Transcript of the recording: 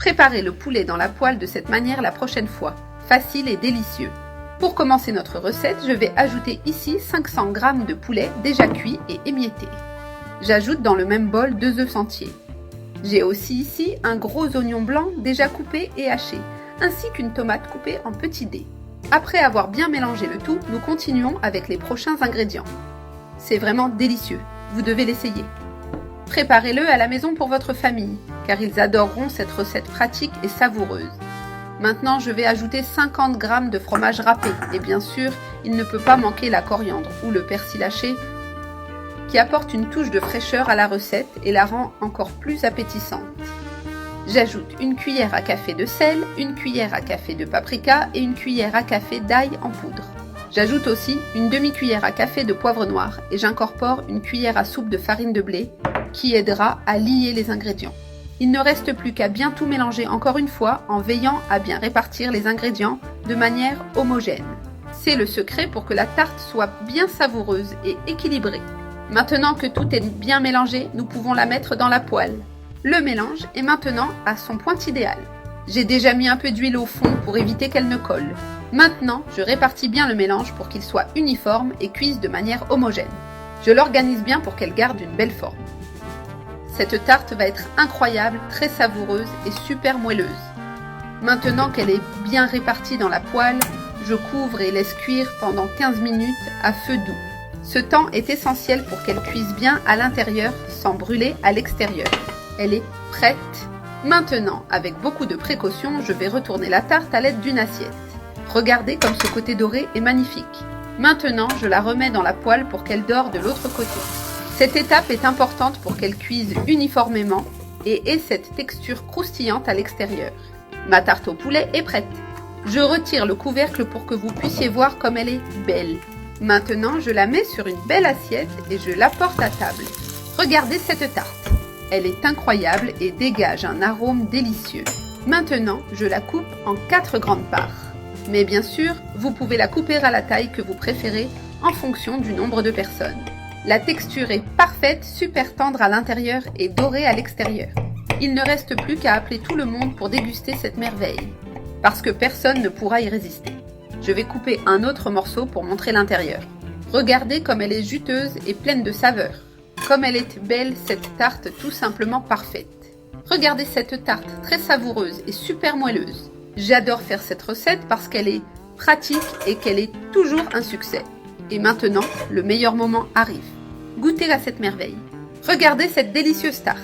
Préparez le poulet dans la poêle de cette manière la prochaine fois. Facile et délicieux. Pour commencer notre recette, je vais ajouter ici 500 g de poulet déjà cuit et émietté. J'ajoute dans le même bol 2 œufs entiers. J'ai aussi ici un gros oignon blanc déjà coupé et haché, ainsi qu'une tomate coupée en petits dés. Après avoir bien mélangé le tout, nous continuons avec les prochains ingrédients. C'est vraiment délicieux, vous devez l'essayer. Préparez-le à la maison pour votre famille, car ils adoreront cette recette pratique et savoureuse. Maintenant, je vais ajouter 50 g de fromage râpé, et bien sûr, il ne peut pas manquer la coriandre ou le persil haché, qui apporte une touche de fraîcheur à la recette et la rend encore plus appétissante. J'ajoute une cuillère à café de sel, une cuillère à café de paprika et une cuillère à café d'ail en poudre. J'ajoute aussi une demi-cuillère à café de poivre noir et j'incorpore une cuillère à soupe de farine de blé qui aidera à lier les ingrédients. Il ne reste plus qu'à bien tout mélanger encore une fois en veillant à bien répartir les ingrédients de manière homogène. C'est le secret pour que la tarte soit bien savoureuse et équilibrée. Maintenant que tout est bien mélangé, nous pouvons la mettre dans la poêle. Le mélange est maintenant à son point idéal. J'ai déjà mis un peu d'huile au fond pour éviter qu'elle ne colle. Maintenant, je répartis bien le mélange pour qu'il soit uniforme et cuise de manière homogène. Je l'organise bien pour qu'elle garde une belle forme. Cette tarte va être incroyable, très savoureuse et super moelleuse. Maintenant qu'elle est bien répartie dans la poêle, je couvre et laisse cuire pendant 15 minutes à feu doux. Ce temps est essentiel pour qu'elle cuise bien à l'intérieur sans brûler à l'extérieur. Elle est prête. Maintenant, avec beaucoup de précaution, je vais retourner la tarte à l'aide d'une assiette. Regardez comme ce côté doré est magnifique. Maintenant, je la remets dans la poêle pour qu'elle dore de l'autre côté. Cette étape est importante pour qu'elle cuise uniformément et ait cette texture croustillante à l'extérieur. Ma tarte au poulet est prête. Je retire le couvercle pour que vous puissiez voir comme elle est belle. Maintenant, je la mets sur une belle assiette et je l'apporte à table. Regardez cette tarte. Elle est incroyable et dégage un arôme délicieux. Maintenant, je la coupe en 4 grandes parts. Mais bien sûr, vous pouvez la couper à la taille que vous préférez en fonction du nombre de personnes. La texture est parfaite, super tendre à l'intérieur et dorée à l'extérieur. Il ne reste plus qu'à appeler tout le monde pour déguster cette merveille, parce que personne ne pourra y résister. Je vais couper un autre morceau pour montrer l'intérieur. Regardez comme elle est juteuse et pleine de saveurs. Comme elle est belle, cette tarte tout simplement parfaite. Regardez cette tarte très savoureuse et super moelleuse. J'adore faire cette recette parce qu'elle est pratique et qu'elle est toujours un succès. Et maintenant, le meilleur moment arrive. Goûtez à cette merveille. Regardez cette délicieuse tarte.